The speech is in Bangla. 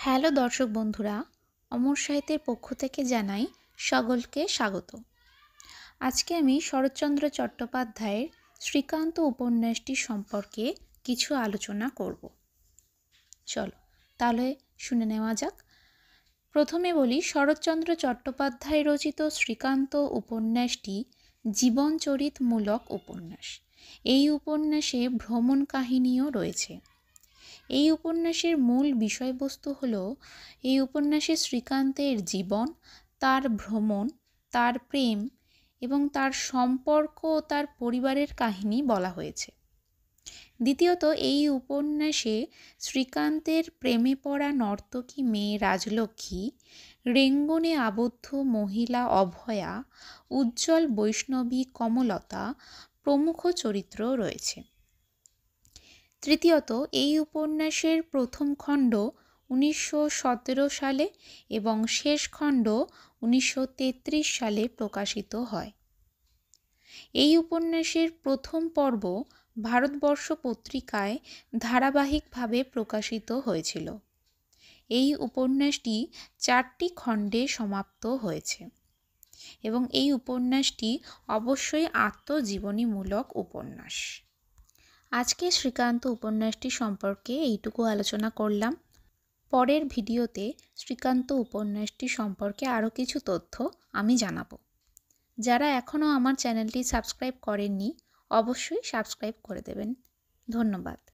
হ্যালো দর্শক বন্ধুরা, অমর সাহিত্যের পক্ষ থেকে জানাই সকলকে স্বাগত। আজকে আমি শরৎচন্দ্র চট্টোপাধ্যায়ের শ্রীকান্ত উপন্যাসটি সম্পর্কে কিছু আলোচনা করব। চলো তাহলে শুনে নেওয়া যাক। প্রথমে বলি, শরৎচন্দ্র চট্টোপাধ্যায় রচিত শ্রীকান্ত উপন্যাসটি জীবনচরিতমূলক উপন্যাস। এই উপন্যাসে ভ্রমণ কাহিনীও রয়েছে। এই উপন্যাসের মূল বিষয়বস্তু হল এই উপন্যাসে শ্রীকান্তের জীবন, তার ভ্রমণ, তার প্রেম এবং তার সম্পর্ক ও তার পরিবারের কাহিনী বলা হয়েছে। দ্বিতীয়ত, এই উপন্যাসে শ্রীকান্তের প্রেমে পড়া নর্তকী মেয়ে রাজলক্ষ্মী, রেঙ্গুনে আবদ্ধ মহিলা অভয়া, উজ্জ্বল বৈষ্ণবী কমলতা প্রমুখ চরিত্র রয়েছে। তৃতীয়ত, এই উপন্যাসের প্রথম খণ্ড 1917 সালে এবং শেষ খণ্ড 1933 সালে প্রকাশিত হয়। এই উপন্যাসের প্রথম পর্ব ভারতবর্ষ পত্রিকায় ধারাবাহিকভাবে প্রকাশিত হয়েছিল। এই উপন্যাসটি 4টি খণ্ডে সমাপ্ত হয়েছে এবং এই উপন্যাসটি অবশ্যই আত্মজীবনীমূলক উপন্যাস। আজকে শ্রীকান্ত উপন্যাসটি সম্পর্কে এইটুকু আলোচনা করলাম। পরের ভিডিওতে শ্রীকান্ত উপন্যাসটি সম্পর্কে আরও কিছু তথ্য আমি জানাবো। যারা এখনও আমার চ্যানেলটি সাবস্ক্রাইব করেননি, অবশ্যই সাবস্ক্রাইব করে দেবেন। ধন্যবাদ।